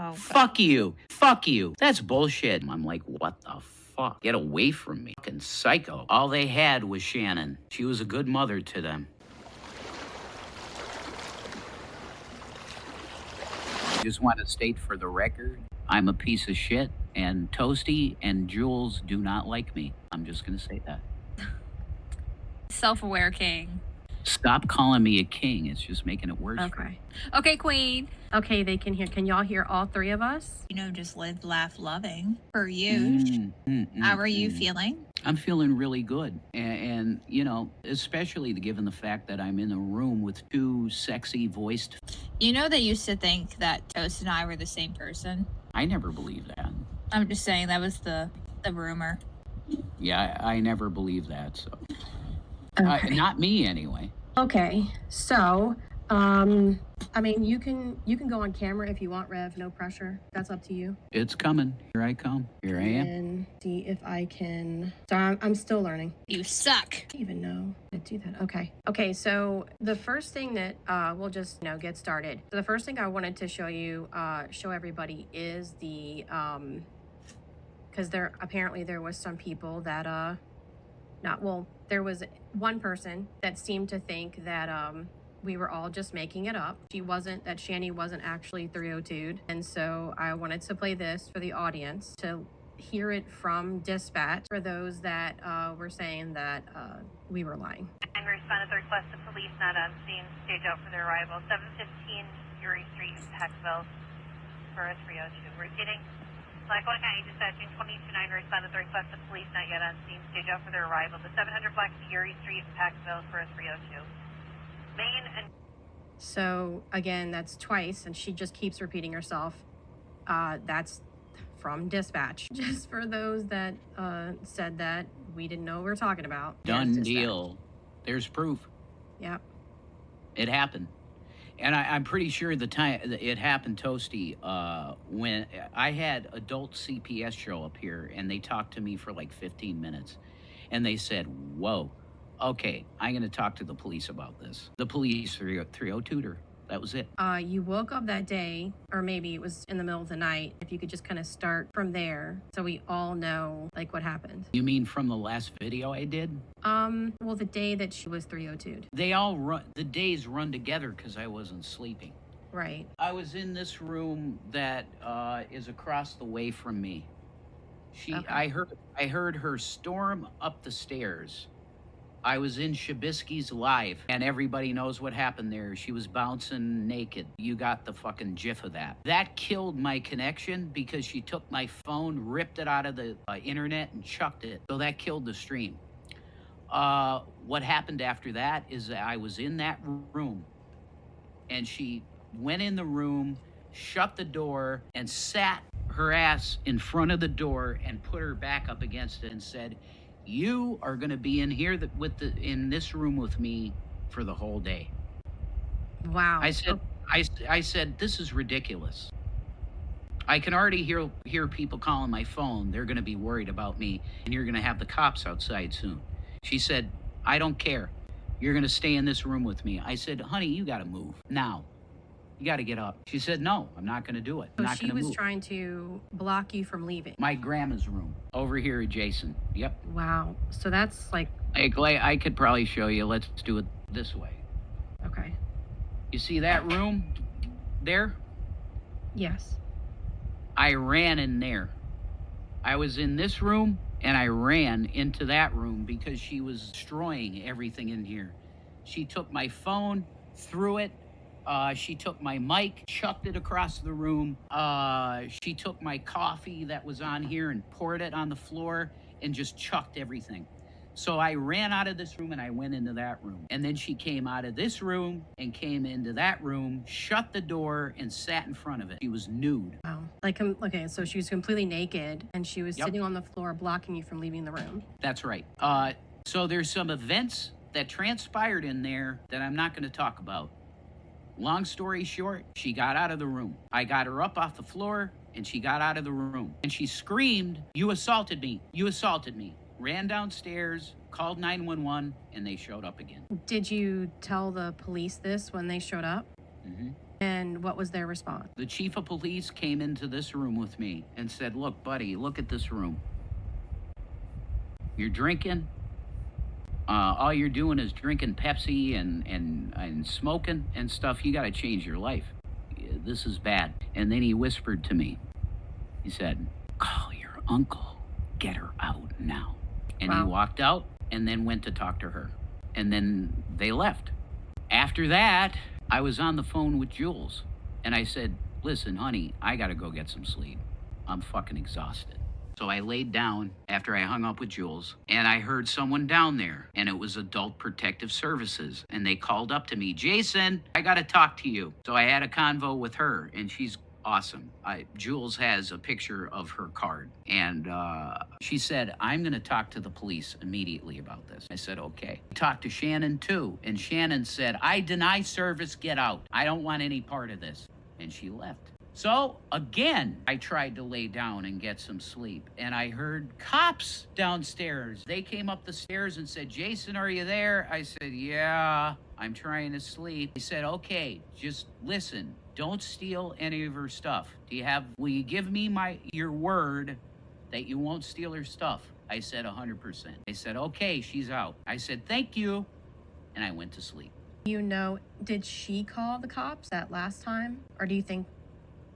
Oh, Fuck you. Fuck you. That's bullshit. I'm like, what the fuck? Get away from me. Fucking psycho. All they had was Shannon. She was a good mother to them. Just want to state for the record, I'm a piece of shit, and Toasty and Jules do not like me. I'm just going to say that. self-aware king. Stop calling me a king. It's just making it worse. Okay. Okay, queen. Okay, they can hear. Can y'all hear all three of us? Just live, laugh, loving. For you, how are you feeling? I'm feeling really good. And, especially given the fact that I'm in a room with two sexy voiced. You know they used to think that Toast and I were the same person. I never believed that. I'm just saying that was the rumor. Yeah, I never believed that. So, Okay. not me anyway. Okay. So, you can go on camera if you want, Rev. No pressure. That's up to you. It's coming. Here I come. Here I am. And see if I can. So I'm still learning. You suck. I don't even know how to do that. Okay. Okay. So the first thing that we'll just get started. So the first thing I wanted to show everybody is the because there was some people that there was one person that seemed to think that we were all just making it up. Shanny wasn't actually 302'd. And so I wanted to play this for the audience to hear it from dispatch for those that were saying that we were lying. And respond to the request of police not on scene, stage out for their arrival. 715 Erie Street, Paxville, for a 302. We're getting Lackawanna County dispatching 229, respond to the request of police not yet on scene, stage out for their arrival. The 700 block of Erie Street, Paxville, for a 302. Main and... So again, that's twice, and she just keeps repeating herself. That's from dispatch. Just for those that said that we didn't know what we were talking about. Done deal. There's proof. Yep. It happened. And I'm pretty sure the time it happened, Toasty, when I had adult CPS show up here, and they talked to me for like 15 minutes. And they said, whoa, okay, I'm going to talk to the police about this. The police 302'd her. That was it. You woke up that day, or maybe it was in the middle of the night. If you could just kind of start from there so we all know, like, what happened. You mean from the last video I did? Well, the day that she was 302'd. They all run, the days run together because I wasn't sleeping. Right. I was in this room that is across the way from me. I heard her storm up the stairs. I was in Shabisky's live, and everybody knows what happened there. She was bouncing naked. You got the fucking gif of that. That killed my connection because she took my phone, ripped it out of the internet, and chucked it. So that killed the stream. What happened after that is that I was in that room, and she went in the room, shut the door, and sat her ass in front of the door and put her back up against it and said, you are going to be in here in this room with me for the whole day. Wow. I said, this is ridiculous. I can already hear people calling my phone. They're going to be worried about me, and you're going to have the cops outside soon. She said, I don't care. You're going to stay in this room with me. I said, honey, you got to move now. You got to get up. She said, no, I'm not going to do it. I'm not going to move. She was trying to block you from leaving. My grandma's room over here adjacent. Yep. Wow. So that's like I could probably show you. Let's do it this way. Okay. You see that room there? Yes. I ran in there. I was in this room, and I ran into that room because she was destroying everything in here. She took my phone, threw it. She took my mic, chucked it across the room. She took my coffee that was on here and poured it on the floor and just chucked everything. So I ran out of this room and I went into that room. And then she came out of this room and came into that room, shut the door, and sat in front of it. She was nude. Wow. Okay, so she was completely naked and she was sitting on the floor blocking you from leaving the room. That's right. So there's some events that transpired in there that I'm not going to talk about. Long story short, she got out of the room. I got her up off the floor, and she got out of the room. And she screamed, you assaulted me. You assaulted me. Ran downstairs, called 911, and they showed up again. Did you tell the police this when they showed up? Mm-hmm. And what was their response? The chief of police came into this room with me and said, look, buddy, look at this room. You're drinking. All you're doing is drinking Pepsi and smoking and stuff. You got to change your life. This is bad. And then he whispered to me. He said, call your uncle. Get her out now. And he walked out and then went to talk to her. And then they left. After that, I was on the phone with Jules. And I said, listen, honey, I got to go get some sleep. I'm fucking exhausted. So I laid down after I hung up with Jules, and I heard someone down there, and it was Adult Protective Services. And they called up to me, Jason, I got to talk to you. So I had a convo with her, and she's awesome. Jules has a picture of her card. And she said, I'm going to talk to the police immediately about this. I said, okay. I talked to Shannon, too. And Shannon said, I deny service, get out. I don't want any part of this. And she left. So, again, I tried to lay down and get some sleep, and I heard cops downstairs. They came up the stairs and said, Jason, are you there? I said, yeah, I'm trying to sleep. They said, okay, just listen. Don't steal any of her stuff. Will you give me your word that you won't steal her stuff? I said 100%. They said, okay, she's out. I said, thank you, and I went to sleep. Did she call the cops that last time, or do you think...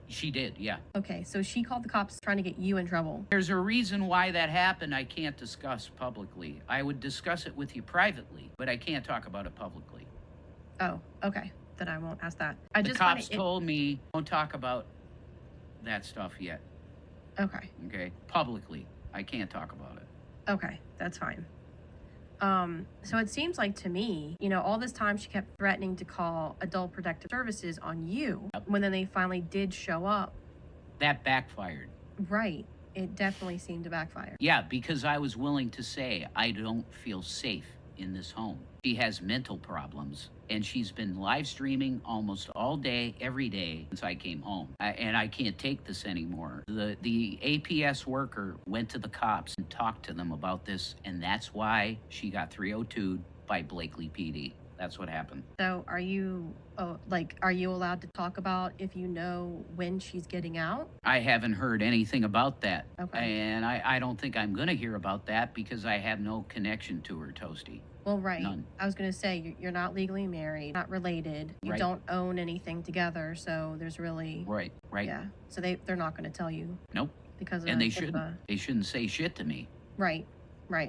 She did, yeah. Okay, so she called the cops trying to get you in trouble. There's a reason why that happened I can't discuss publicly. I would discuss it with you privately, but I can't talk about it publicly. Oh, okay. Then I won't ask that. The cops told me, don't talk about that stuff yet. Okay. Okay? Publicly. I can't talk about it. Okay, that's fine. So it seems like to me, all this time she kept threatening to call Adult Protective Services on you. Yep. When then they finally did show up. That backfired. Right. It definitely seemed to backfire. Yeah, because I was willing to say I don't feel safe in this home. She has mental problems, and she's been live streaming almost all day, every day since I came home. And I can't take this anymore. The APS worker went to the cops and talked to them about this, and that's why she got 302'd by Blakely PD. That's what happened. So are you allowed to talk about if you know when she's getting out? I haven't heard anything about that. Okay. And I don't think I'm going to hear about that because I have no connection to her, Toasty. Well, right. None. I was going to say, you're not legally married, not related. You Right. don't own anything together, so there's really... Right. Yeah. So they're not going to tell you. Nope. Because of And they HIPAA. shouldn't. They shouldn't say shit to me. Right.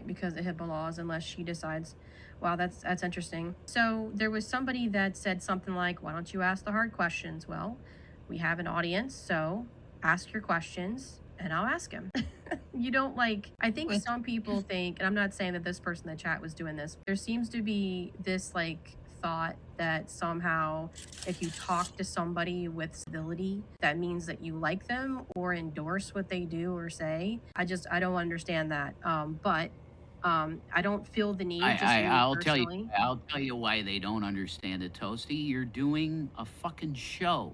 Because of HIPAA laws, unless she decides... Wow, that's interesting. So there was somebody that said something like, why don't you ask the hard questions? Well, we have an audience, so ask your questions and I'll ask him. You don't I think some people think, and I'm not saying that this person in the chat was doing this, there seems to be this thought that somehow if you talk to somebody with civility, that means that you like them or endorse what they do or say. I don't understand that. But I don't feel the need. I'll tell you why they don't understand it, Toasty. You're doing a fucking show.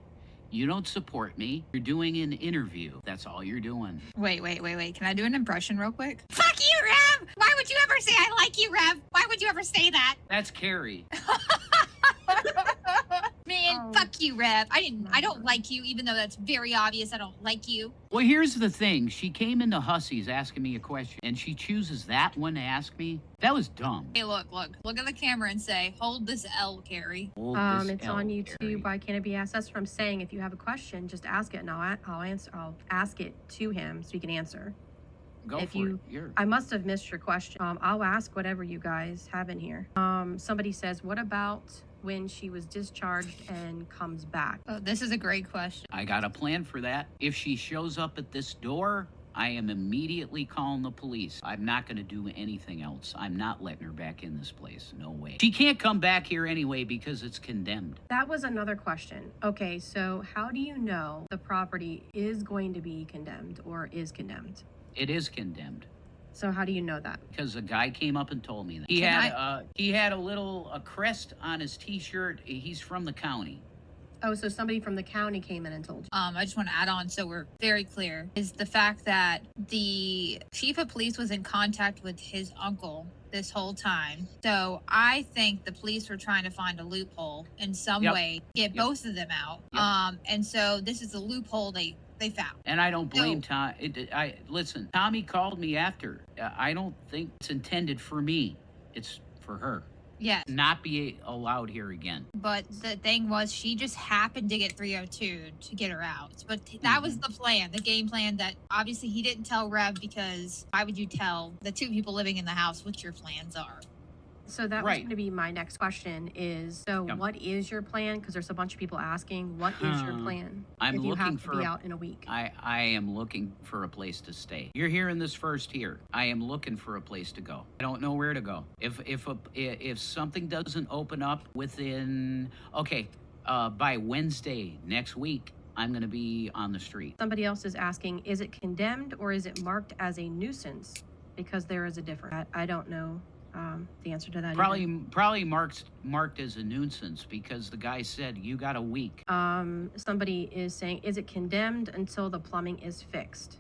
You don't support me. You're doing an interview. That's all you're doing. Wait. Can I do an impression real quick? Fuck you, Rev! Why would you ever say I like you, Rev? Why would you ever say that? That's Carrie. Man, fuck you, Rev. I don't like you, even though that's very obvious I don't like you. Well, here's the thing. She came into Hussey's asking me a question, and she chooses that one to ask me. That was dumb. Hey, look at the camera and say, hold this L, Carrie. It's on YouTube. Why can't it be asked? That's what I'm saying. If you have a question, just ask it, and I'll answer. I'll ask it to him so he can answer. Go for it. I must have missed your question. I'll ask whatever you guys have in here. Somebody says, what about when she was discharged and comes back? Oh, this is a great question. I got a plan for that. If she shows up at this door, I am immediately calling the police. I'm not going to do anything else. I'm not letting her back in this place. No way. She can't come back here anyway because it's condemned. That was another question. Okay, so how do you know the property is going to be condemned or is condemned? It is condemned. So how do you know that? Because a guy came up and told me that. He had a crest on his T-shirt. He's from the county. Oh, so somebody from the county came in and told you. I just want to add on so we're very clear, is the fact that the chief of police was in contact with his uncle this whole time. So I think the police were trying to find a loophole in some way, get both of them out. And so this is a loophole they found. And I don't blame Tom. Listen, Tommy called me after. I don't think it's intended for me. It's for her. Yes. Not be allowed here again. But the thing was, she just happened to get 302 to get her out. But that was the plan, the game plan that obviously he didn't tell Rev, because why would you tell the two people living in the house what your plans are? So that was going to be my next question is, so what is your plan? Because there's a bunch of people asking, what is your plan? I'm if you looking have to for be out in a week. I am looking for a place to stay. You're hearing this first here. I am looking for a place to go. I don't know where to go. If something doesn't open up within, by Wednesday next week, I'm going to be on the street. Somebody else is asking, is it condemned or is it marked as a nuisance? Because there is a difference. I don't know the answer to that. Probably marked as a nuisance because the guy said you got a week. Somebody is saying, is it condemned until the plumbing is fixed?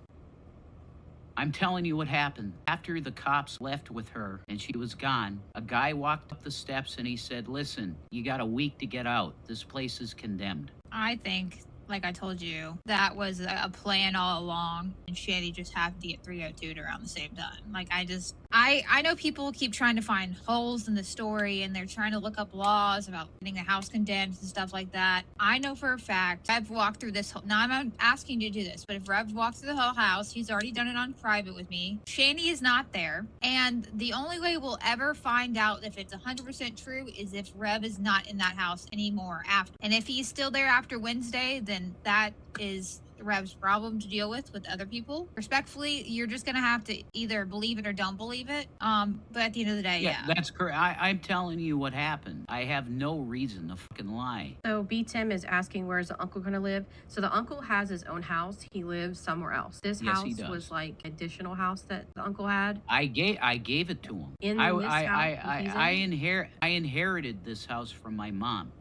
I'm telling you what happened. After the cops left with her and she was gone, a guy walked up the steps and he said, listen, you got a week to get out. This place is condemned. I think, like I told you, that was a plan all along, and Shanny just happened to get 302'd around the same time. Like, I know people keep trying to find holes in the story, and they're trying to look up laws about getting the house condemned and stuff like that. I know for a fact, I've walked through this whole, now I'm not asking you to do this, but if Rev's walked through the whole house, he's already done it on private with me. Shanny is not there, and the only way we'll ever find out if it's 100% true is if Rev is not in that house anymore after. And if he's still there after Wednesday, then that is Rev's problem to deal with other people. Respectfully, you're just gonna have to either believe it or don't believe it. But at the end of the day, that's correct. I'm telling you what happened. I have no reason to fucking lie. So B Tim is asking, where's the uncle gonna live? So the uncle has his own house. He lives somewhere else. This house was like additional house that the uncle had. I gave it to him. I inherited this house from my mom,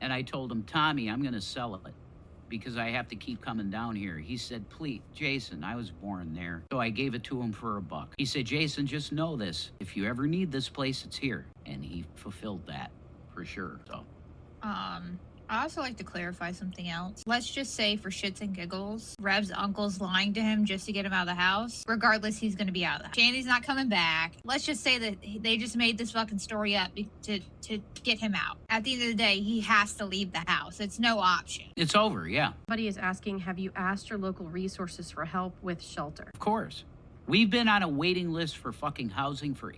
and I told him, Tommy, I'm gonna sell it because I have to keep coming down here. He said, please, Jason, I was born there. So I gave it to him for $1. He said, Jason, just know this. If you ever need this place, it's here. And he fulfilled that for sure. So, I also like to clarify something else. Let's just say, for shits and giggles, Rev's uncle's lying to him just to get him out of the house. Regardless, he's going to be out of the house. Shanny's not coming back. Let's just say that they just made this fucking story up to get him out. At the end of the day, he has to leave the house. It's no option. It's over, yeah. Somebody is asking, have you asked your local resources for help with shelter? Of course. We've been on a waiting list for fucking housing for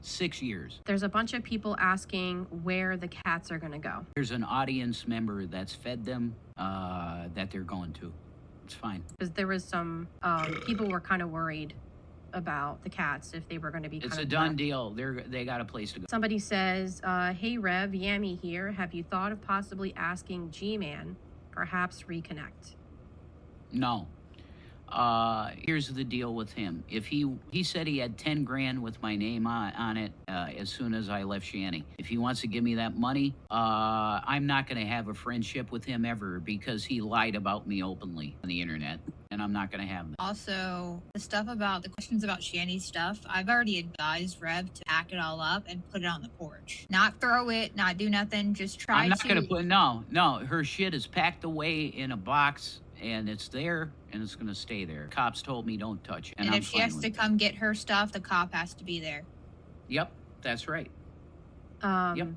6 years. There's a bunch of people asking where the cats are going to go. There's an audience member that's fed them that they're going to. It's fine. Because there was some people were kind of worried about the cats if they were going to be it's a done deal. They got a place to go. Somebody says, hey Rev, Yami here, have you thought of possibly asking G-Man perhaps reconnect? No. Here's the deal with him. If he said he had 10 grand with my name on it as soon as I left Shanny. If he wants to give me that money, I'm not going to have a friendship with him ever because he lied about me openly on the internet, and I'm not going to have that. Also, the questions about Shanny's stuff, I've already advised Rev to pack it all up and put it on the porch. Not throw it, not do nothing, just try to... I'm not going to put... No, her shit is packed away in a box, and it's there, and it's going to stay there. Cops told me don't touch it. And if she has to come get her stuff, the cop has to be there. Yep, that's right. Yep.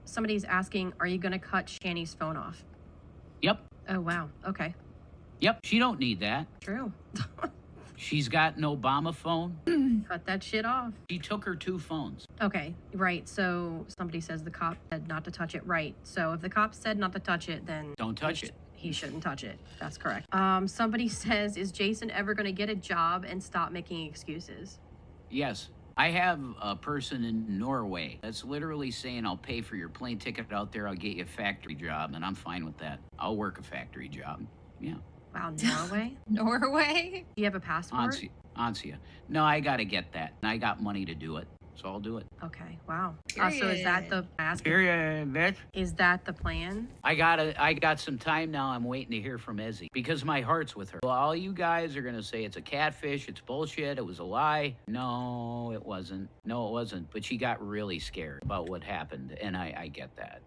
Somebody's asking, are you going to cut Shanny's phone off? Yep. Oh, wow. Okay. Yep, she don't need that. True. She's got an Obama phone. Cut that shit off. She took her 2 phones. Okay, right. So somebody says the cop said not to touch it. Right. So if the cop said not to touch it, then... Don't touch it. He shouldn't touch it. That's correct. Somebody says, is Jason ever going to get a job and stop making excuses? Yes. I have a person in Norway that's literally saying, I'll pay for your plane ticket out there. I'll get you a factory job. And I'm fine with that. I'll work a factory job. Yeah. Wow, Norway? Norway? Do you have a passport? Ansia. No, I got to get that. And I got money to do it. So I'll do it. Okay. Wow. So is that the Period, bitch. Is that the plan? I got some time now. I'm waiting to hear from Ezzy because my heart's with her. Well, all you guys are gonna say it's a catfish, it's bullshit, it was a lie. No, it wasn't. No, it wasn't. But she got really scared about what happened, and I get that.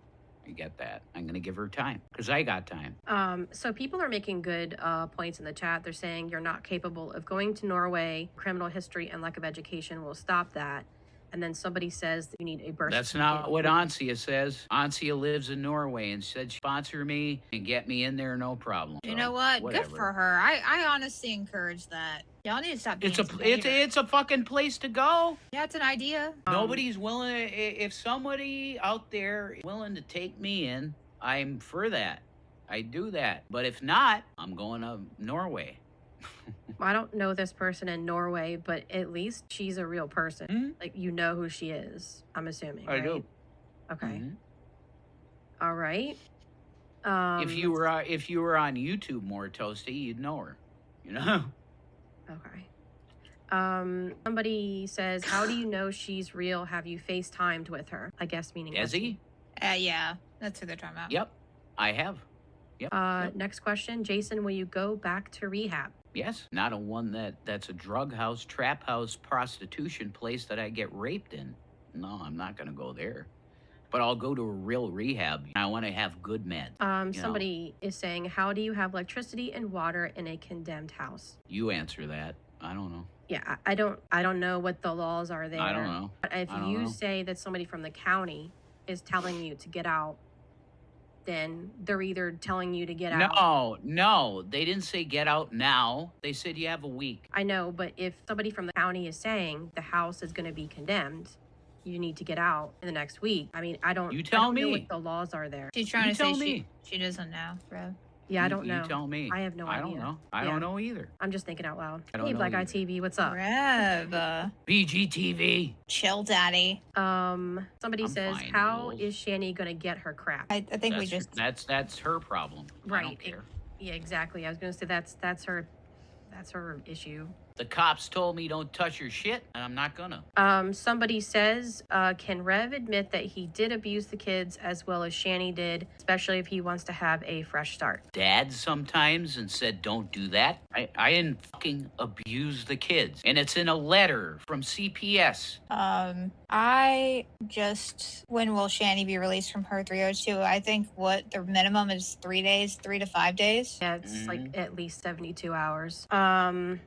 I get that. I'm gonna give her time because I got time. So people are making good points in the chat. They're saying you're not capable of going to Norway. Criminal history and lack of education will stop that. And then somebody says that you need a birth That's certificate. not what Ansia says. Ansia lives in Norway and said sponsor me and get me in there, no problem. You So, know what? whatever. Good for her. I honestly encourage that. Y'all need to stop being It's a fucking place to go. Yeah, it's an idea. Nobody's willing. If somebody out there is willing to take me in, I'm for that. I do that. But if not, I'm going to Norway. I don't know this person in Norway, but at least she's a real person. Mm-hmm. Like, you know who she is, I'm assuming. I right? do. Okay. Mm-hmm. All right. If you were on YouTube more, Toasty, you'd know her. You know. Okay. Somebody says, how do you know she's real? Have you FaceTimed with her? I guess meaning Ezzy? Yeah, that's who they're talking about. Yep, I have. Yep. Next question. Jason, will you go back to rehab? Yes, not a one that's a drug house, trap house, prostitution place that I get raped in. No, I'm not going to go there. But I'll go to a real rehab. I want to have good meds. Somebody is saying, how do you have electricity and water in a condemned house? You answer that. I don't know. Yeah, I don't know what the laws are there. I don't know. But if you say that somebody from the county is telling you to get out, then they're either telling you to get out. No, they didn't say get out now. They said you have a week. I know, but if somebody from the county is saying the house is going to be condemned, you need to get out in the next week. I mean, I don't know what the laws are there. She's trying to say she doesn't know, bro. Yeah, I don't know. You tell me. I have no idea. I don't know. I don't know either. I'm just thinking out loud. I don't Hey, know Black Eye either. TV, what's up? Rev. BGTV. Chill, daddy. Somebody I'm says, fine, how Jules. is Shanny gonna get her crap? I think we just... That's her problem. Right. I don't care. Yeah, exactly. I was gonna say that's her issue. The cops told me don't touch your shit, and I'm not gonna. Somebody says, can Rev admit that he did abuse the kids as well as Shanny did, especially if he wants to have a fresh start? Dad sometimes and said don't do that. I didn't fucking abuse the kids. And it's in a letter from CPS. I just... When will Shanny be released from her 302? I think what the minimum is 3 days, 3 to 5 days. Yeah, it's like at least 72 hours.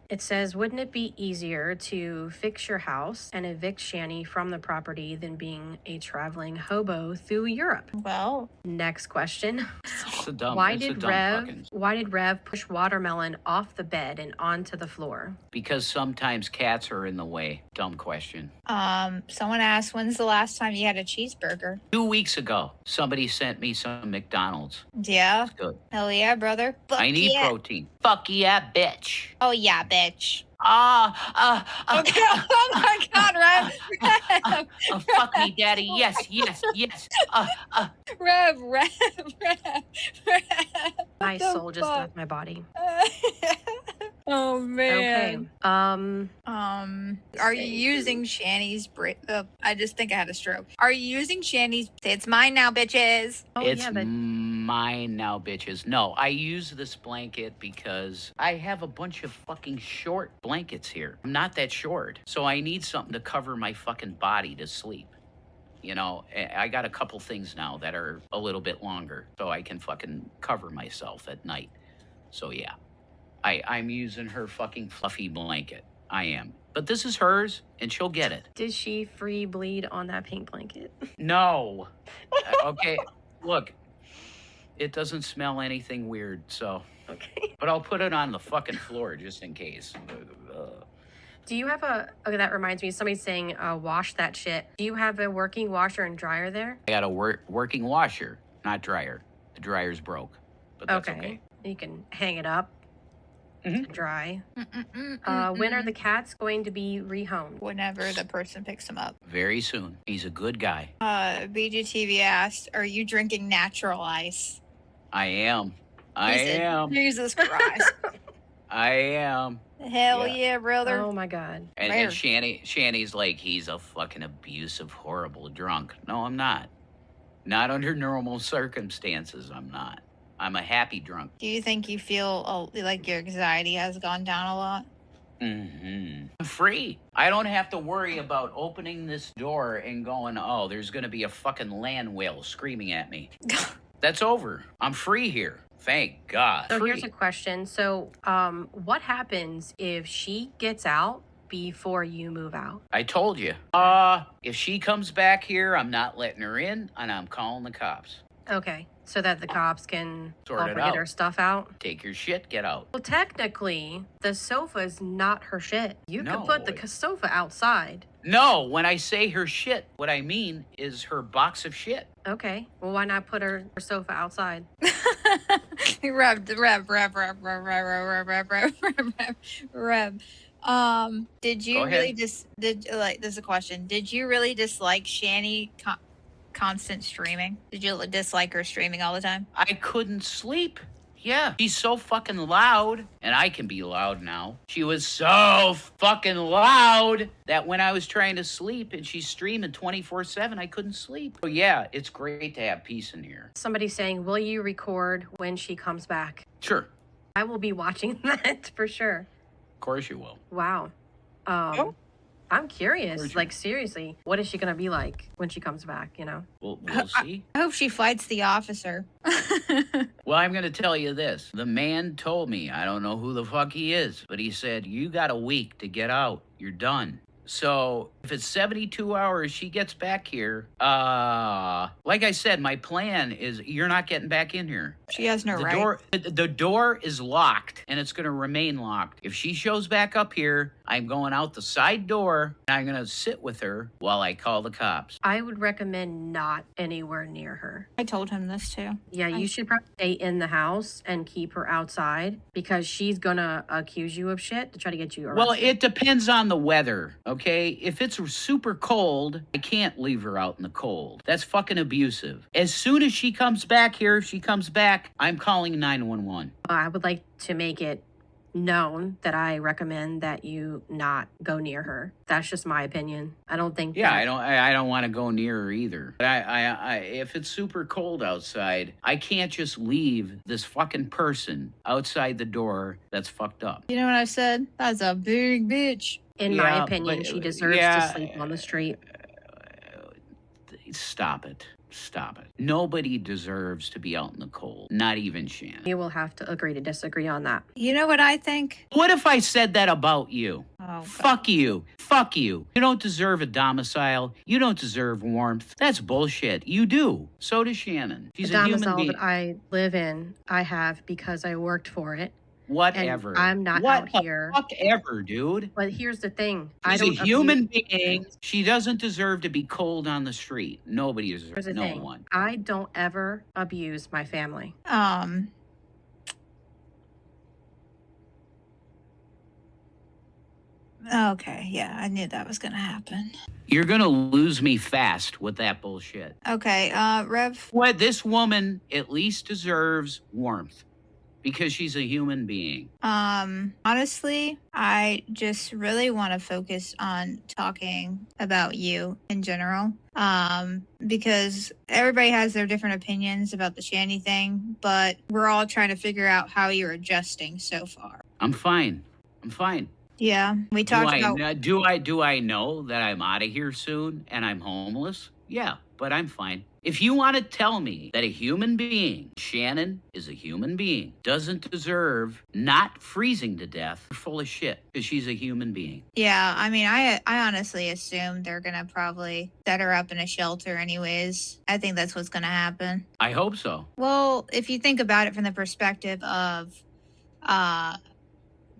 It says, wouldn't it be easier to fix your house and evict Shanny from the property than being a traveling hobo through Europe? Well, next question. It's a dumb. Why it's a did dumb fucking- Rev push Watermelon off the bed and onto the floor? Because sometimes cats are in the way. Dumb question. someone asked, when's the last time you had a cheeseburger? 2 weeks ago, somebody sent me some McDonald's. Yeah. It's good. Hell yeah, brother. Fuck I need yeah. protein. Fuck yeah, bitch. Oh yeah, bitch. Okay. Oh my god, Rev. Fuck me, daddy. Yes. Rev. My soul just left my body. Oh man. Okay. Are you using Shanny's I just think I had a stroke. Are you using Shanny's? It's mine now, bitches. Oh, It's yeah, but mine now, bitches. No, I use this blanket because I have a bunch of fucking short blankets here. I'm not that short, so I need something to cover my fucking body to sleep. You know, I got a couple things now that are a little bit longer, so I can fucking cover myself at night. So yeah, I'm using her fucking fluffy blanket. I am. But this is hers, and she'll get it. did she free bleed on that pink blanket? No. Okay, look. It doesn't smell anything weird, so. Okay. But I'll put it on the fucking floor just in case. Do you have okay, that reminds me, somebody's saying wash that shit. Do you have a working washer and dryer there? I got a working washer, not dryer. The dryer's broke, but that's okay. You can hang it up Mhm. to dry. When are the cats going to be rehomed? Whenever the person picks them up. Very soon. He's a good guy. BGTV asked, are you drinking natural ice? I am. I He said, am. Jesus Christ. I am. Hell Yeah. yeah, brother. Oh my God. And Shanny's like, he's a fucking abusive, horrible drunk. No, I'm not. Not under normal circumstances, I'm not. I'm a happy drunk. Do you think you feel like your anxiety has gone down a lot? I'm free. I don't have to worry about opening this door and going, oh, there's going to be a fucking land whale screaming at me. That's over. I'm free here. Thank God. So Free. here's a question. So, what happens if she gets out before you move out? I told you. If she comes back here, I'm not letting her in, and I'm calling the cops. Okay. So that the cops can Sort help it her get out. her stuff out? Take your shit, get out. Well, technically, the sofa is not her shit. You No, could put the sofa outside. No, when I say her shit, what I mean is her box of shit. Okay. Well, why not put her sofa outside? Rev. Did you Go ahead. really this is a question. Did you really dislike Shanny constant streaming? Did you dislike her streaming all the time? I couldn't sleep. Yeah, she's so fucking loud, and I can be loud now. She was so fucking loud that when I was trying to sleep and she's streaming 24/7, I couldn't sleep. So yeah, it's great to have peace in here. Somebody's saying, will you record when she comes back? Sure, I will be watching that for sure. of course you will. Wow. I'm curious. Like, seriously, what is she going to be like when she comes back, you know? We'll see. I hope she fights the officer. Well, I'm going to tell you this. The man told me, I don't know who the fuck he is, but he said, you got a week to get out. You're done. So if it's 72 hours, she gets back here. Like I said, my plan is you're not getting back in here. She has no right. The door is locked, and it's going to remain locked. If she shows back up here, I'm going out the side door, and I'm going to sit with her while I call the cops. I would recommend not anywhere near her. I told him this too. Yeah, you should probably stay in the house and keep her outside because she's going to accuse you of shit to try to get you arrested. Well, it depends on the weather, okay? If it's super cold, I can't leave her out in the cold. That's fucking abusive. As soon as she comes back here, if she comes back, I'm calling 911. I would like to make it known that I recommend that you not go near her. That's just my opinion. I don't think. Yeah, I don't want to go near her either. But I if it's super cold outside, I can't just leave this fucking person outside the door that's fucked up. You know what I said? That's a big bitch. In my opinion, she deserves to sleep on the street. Stop it. Stop it. Nobody deserves to be out in the cold. Not even Shannon. You will have to agree to disagree on that. You know what I think? What if I said that about you? Oh, Fuck you. Fuck you. You don't deserve a domicile. You don't deserve warmth. That's bullshit. You do. So does Shannon. She's The a human domicile being. that I live in, I have because I worked for it. Whatever. And I'm not what out the here. Fuck ever, dude. But here's the thing. She's a human being. She doesn't deserve to be cold on the street. Nobody deserves. Here's the No thing. one. I don't ever abuse my family. Okay, yeah, I knew that was gonna happen. You're gonna lose me fast with that bullshit. Okay, Rev. What? This woman at least deserves warmth because she's a human being. Honestly, I just really want to focus on talking about you in general. Because everybody has their different opinions about the Shanny thing, but we're all trying to figure out how you're adjusting so far. I'm fine. I'm fine. Yeah, we talked about. Do I know that I'm out of here soon and I'm homeless? Yeah, but I'm fine. If you want to tell me that a human being, Shannon is a human being, doesn't deserve not freezing to death, you're full of shit because she's a human being. Yeah, I mean, I honestly assume they're gonna probably set her up in a shelter anyways. I think that's what's gonna happen. I hope so. Well, if you think about it from the perspective of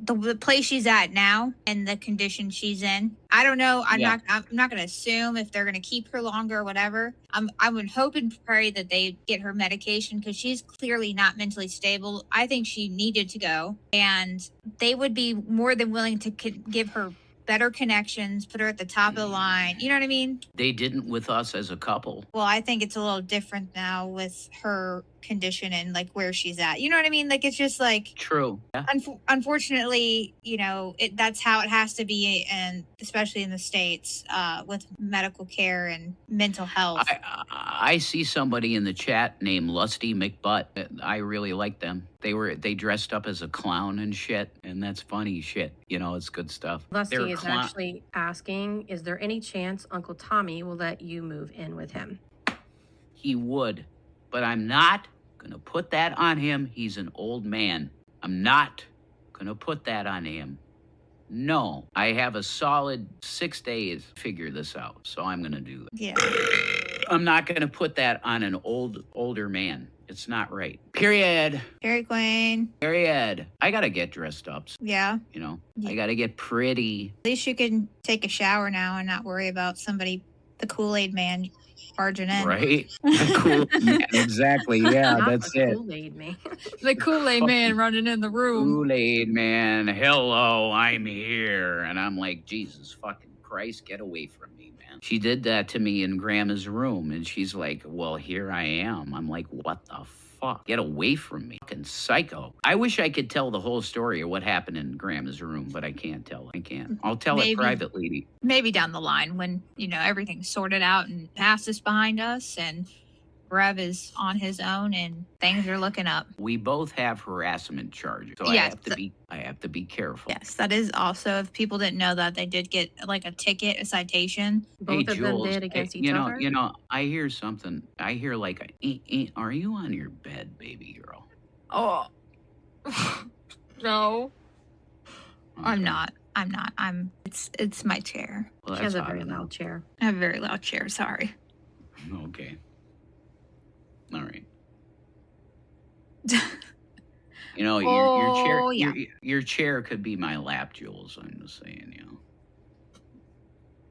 the place she's at now and the condition she's in, I don't know. I'm not going to assume if they're going to keep her longer or whatever. I would hope and pray that they get her medication because she's clearly not mentally stable. I think she needed to go, and they would be more than willing to give her better connections, put her at the top of the line. You know what I mean? They didn't with us as a couple. Well, I think it's a little different now with her condition and like where she's at. You know what I mean? Like it's just like True. Yeah. unfortunately, you know, that's how it has to be, and especially in the States, with medical care and mental health. I see somebody in the chat named Lusty McButt. I really like them. They dressed up as a clown and shit, and that's funny shit. You know, it's good stuff. Lusty is actually asking, is there any chance Uncle Tommy will let you move in with him? He would, but I'm not gonna put that on him. He's an old man. I'm not gonna put that on him. No, I have a solid 6 days to figure this out, so I'm gonna do that. Yeah. I'm not gonna put that on an older man. It's not right. Period. Dairy Queen. Period. I gotta get dressed up. Yeah. You know, I gotta get pretty. At least you can take a shower now and not worry about the Kool-Aid man barging in. Right? Cool. Exactly. Yeah, Not that's the it. Kool-Aid man. The Kool-Aid man running in the room. Kool-Aid man, hello, I'm here. And I'm like, Jesus fucking Christ, get away from me, man. She did that to me in Grandma's room, and she's like, well, here I am. I'm like, what the fuck? Get away from me. Fucking psycho. I wish I could tell the whole story of what happened in Grandma's room, but I can't tell it. I can't. I'll tell it privately. Maybe down the line when, you know, everything's sorted out and past is behind us and Rev is on his own and things are looking up. We both have harassment charges, so Yes. I have to be careful. Yes, that is also, if people didn't know that, they did get like a ticket, a citation. Both of Jules, them did against each you know, other? You know, I hear something. I hear like, are you on your bed, baby girl? Oh. No. Okay. I'm not. It's my chair. Well, She has a that's very odd. loud chair. I have a very loud chair, sorry. Okay. All right. You know, your chair could be my lap, Jules. I'm just saying, you know.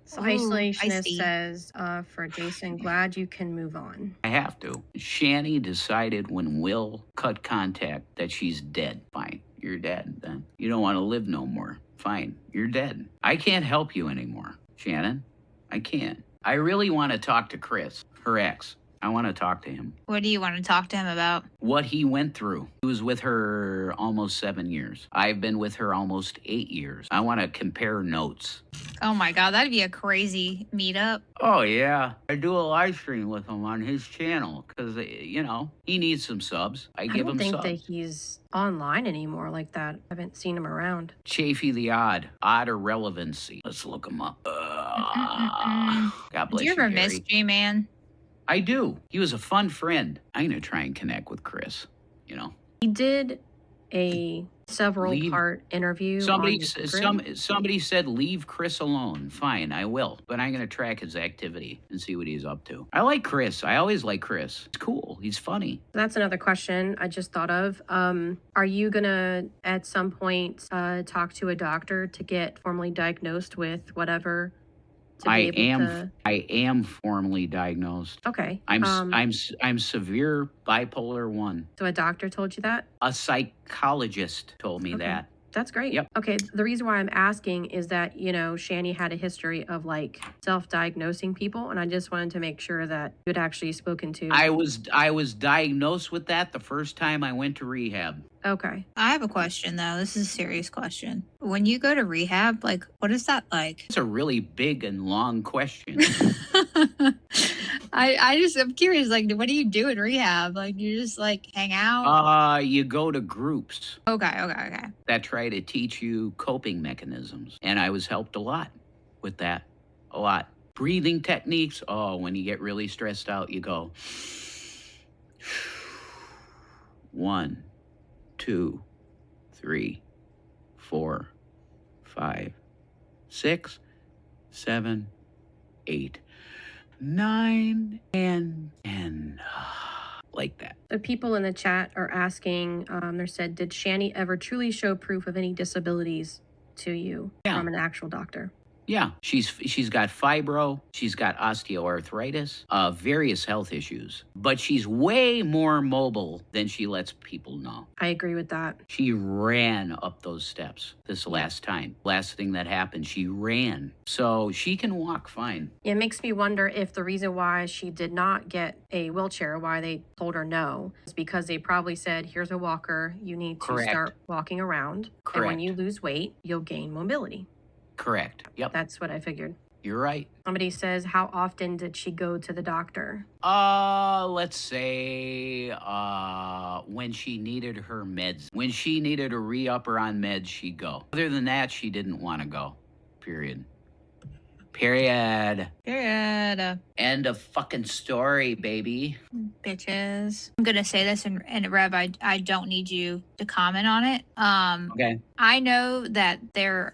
So Ooh, Isolationist icy. says, for Jason, glad you can move on. I have to. Shanny decided when Will cut contact that she's dead. Fine, you're dead then. You don't want to live no more. Fine, you're dead. I can't help you anymore, Shannon. I can't. I really want to talk to Chris, her ex. I want to talk to him. What do you want to talk to him about? What he went through. He was with her almost 7 years. I've been with her almost 8 years. I want to compare notes. Oh my God, that'd be a crazy meetup. Oh, yeah. I do a live stream with him on his channel because, you know, he needs some subs. I give don't him think subs. that he's online anymore like that. I haven't seen him around. Chafee the Odd Irrelevancy. Let's look him up. God bless Do you ever Gary. miss G-Man? I do. He was a fun friend. I'm going to try and connect with Chris, you know. He did a several part interview. Somebody on somebody said leave Chris alone. Fine, I will. But I'm going to track his activity and see what he's up to. I like Chris. I always like Chris. He's cool. He's funny. That's another question I just thought of. Are you gonna at some point talk to a doctor to get formally diagnosed with whatever? I am formally diagnosed. Okay. I'm severe bipolar 1. So a doctor told you that? A psychologist told me that. That's great. Yep. Okay. The reason why I'm asking is that, you know, Shanny had a history of like self-diagnosing people. And I just wanted to make sure that you had actually spoken to. I was diagnosed with that the first time I went to rehab. Okay. I have a question though. This is a serious question. When you go to rehab, like, what is that like? It's a really big and long question. I'm curious, like, what do you do in rehab? Like, you just like hang out? You go to groups. Okay. That try to teach you coping mechanisms. And I was helped a lot with that. A lot. Breathing techniques. Oh, when you get really stressed out, you go 1, 2, 3, 4, 5, 6, 7, 8, 9, and 10. Like that. The people in the chat are asking, they said, did Shanny ever truly show proof of any disabilities to you from an actual doctor? Yeah, she's got fibro, she's got osteoarthritis, various health issues, but she's way more mobile than she lets people know. I agree with that. She ran up those steps this Yeah. last time. Last thing that happened, she ran. So she can walk fine. It makes me wonder if the reason why she did not get a wheelchair, why they told her no, is because they probably said, here's a walker, you need to Correct. start walking around. And when you lose weight, you'll gain mobility. Correct. Yep. That's what I figured. You're right. Somebody says, how often did she go to the doctor? Let's say when she needed her meds. When she needed a re-upper on meds, she'd go. Other than that, she didn't want to go. Period. Period. End of fucking story, baby. Bitches. I'm gonna say this, and Rev, I don't need you to comment on it. Okay. I know that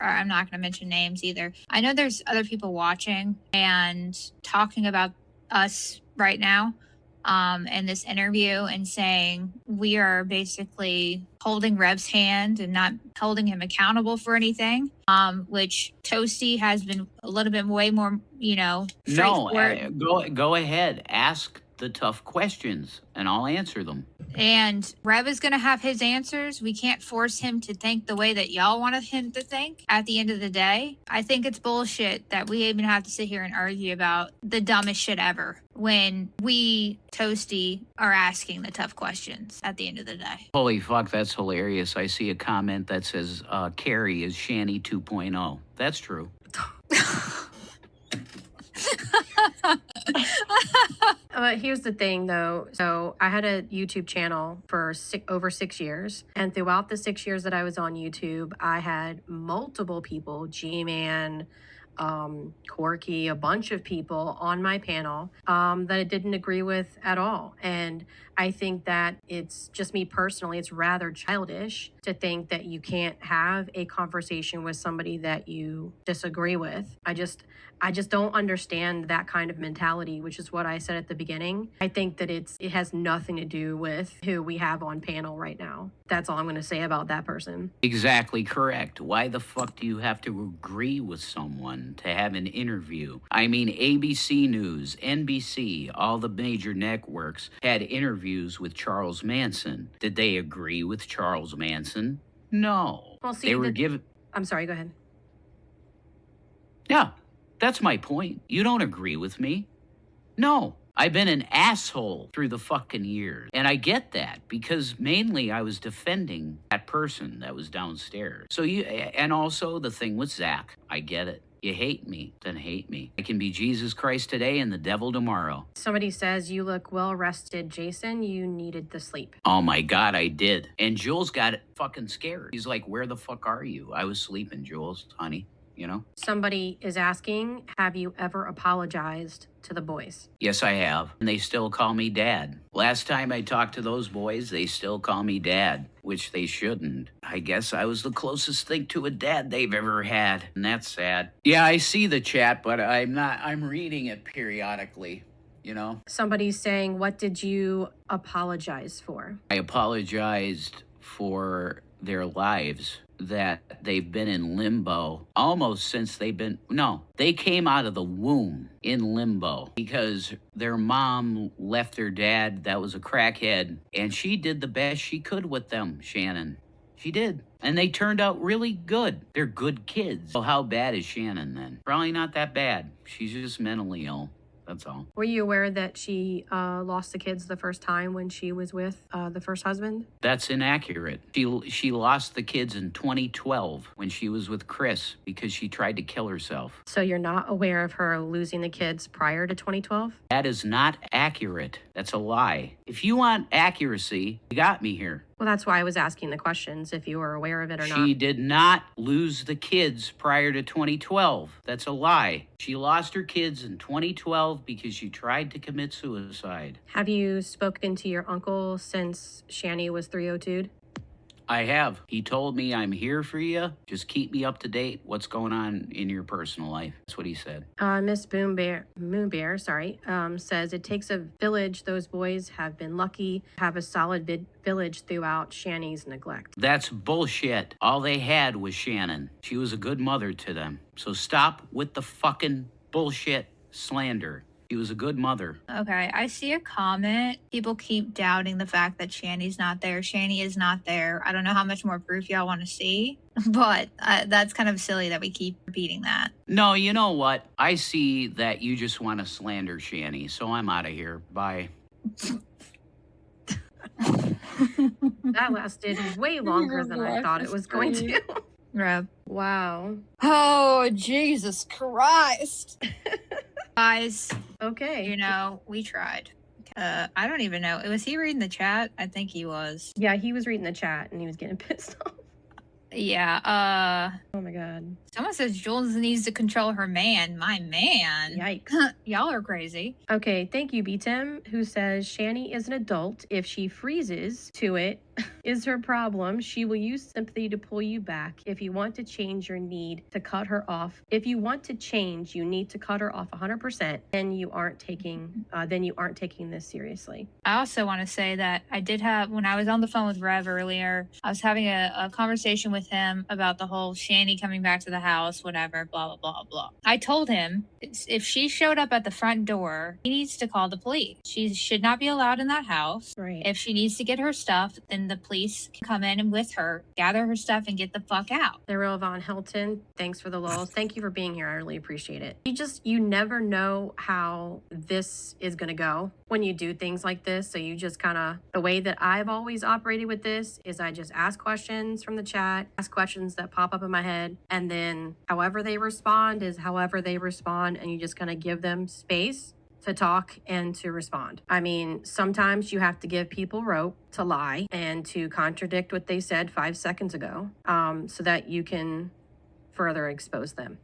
I'm not gonna mention names either. I know there's other people watching and talking about us right now, in this interview, and saying we are basically holding Rev's hand and not holding him accountable for anything. Which Toasty has been a little bit way more, straightforward. No, go ahead. Ask the tough questions, and I'll answer them. And Rev is going to have his answers. We can't force him to think the way that y'all wanted him to think at the end of the day. I think it's bullshit that we even have to sit here and argue about the dumbest shit ever when we, Toasty, are asking the tough questions at the end of the day. Holy fuck, that's hilarious. I see a comment that says Carrie is Shanny 2.0. That's true. Here's the thing, though. So I had a YouTube channel for over 6 years. And throughout the 6 years that I was on YouTube, I had multiple people, G-Man, Corky, a bunch of people on my panel that I didn't agree with at all. And I think that it's just me personally, it's rather childish to think that you can't have a conversation with somebody that you disagree with. I just don't understand that kind of mentality, which is what I said at the beginning. I think that it has nothing to do with who we have on panel right now. That's all I'm going to say about that person. Exactly correct. Why the fuck do you have to agree with someone to have an interview? I mean, ABC News, NBC, all the major networks had interviews with Charles Manson. Did they agree with Charles Manson? No. Well, see, they were given... I'm sorry, go ahead. Yeah, that's my point. You don't agree with me. No. I've been an asshole through the fucking years. And I get that because mainly I was defending that person that was downstairs. And also the thing with Zach, I get it. You hate me, then hate me. I can be Jesus Christ today and the devil tomorrow. Somebody says, you look well rested, Jason. You needed the sleep. Oh my God, I did. And Jules got fucking scared. He's like, where the fuck are you? I was sleeping, Jules, honey. Somebody is asking, have you ever apologized to the boys? Yes, I have. And they still call me dad. Last time I talked to those boys, they still call me dad, which they shouldn't. I guess I was the closest thing to a dad they've ever had. And that's sad. Yeah, I see the chat, but I'm reading it periodically. Somebody's saying, what did you apologize for? I apologized for their lives, that they've been in limbo almost since they came out of the womb in limbo because their mom left their dad that was a crackhead, and she did the best she could with them, Shannon. She did. And they turned out really good. They're good kids. So how bad is Shannon then? Probably not that bad. She's just mentally ill. That's all. Were you aware that she lost the kids the first time when she was with the first husband? That's inaccurate. She lost the kids in 2012 when she was with Chris because she tried to kill herself. So you're not aware of her losing the kids prior to 2012? That is not accurate. That's a lie. If you want accuracy, you got me here. Well, that's why I was asking the questions, if you were aware of it or not. She did not lose the kids prior to 2012. That's a lie. She lost her kids in 2012 because she tried to commit suicide. Have you spoken to your uncle since Shanny was 302'd? I have. He told me I'm here for you. Just keep me up to date. What's going on in your personal life? That's what he said. Miss Moonbear, sorry, says it takes a village. Those boys have been lucky to have a solid village throughout Shanny's neglect. That's bullshit. All they had was Shannon. She was a good mother to them. So stop with the fucking bullshit slander. She was a good mother. Okay, I see a comment. People keep doubting the fact that Shanny's not there. Shanny is not there. I don't know how much more proof y'all want to see, but that's kind of silly that we keep repeating that. No, you know what? I see that you just want to slander Shanny, so I'm out of here. Bye. That lasted way longer than I thought it was going to. Reb. Wow. Oh, Jesus Christ. Guys, Okay. you know, we tried. I don't even know. Was he reading the chat? I think he was. Yeah, he was reading the chat and he was getting pissed off. Yeah, Oh my god. someone says Jules needs to control her man. My man. Yikes. Y'all are crazy. Okay, thank you, B-Tim, who says Shanny is an adult. If she freezes to it, is her problem. She will use sympathy to pull you back. If you want to change, you need to cut her off. If you want to change, you need to cut her off 100%. Then you aren't taking this seriously. I also want to say that I did have, when I was on the phone with Rev earlier, I was having a conversation with him about the whole Shanny coming back to the house, whatever, blah, blah, blah, blah. I told him if she showed up at the front door, he needs to call the police. She should not be allowed in that house. Right. If she needs to get her stuff, then the police can come in and with her, gather her stuff, and get the fuck out. The real Von Hilton, thanks for the lulls. Thank you for being here. I really appreciate it. You never know how this is going to go when you do things like this. So you just kind of, the way that I've always operated with this is I just ask questions from the chat, ask questions that pop up in my head, and then however they respond is however they respond, and you just kind of give them space to talk and to respond. I mean, sometimes you have to give people rope to lie and to contradict what they said 5 seconds ago, so that you can further expose them.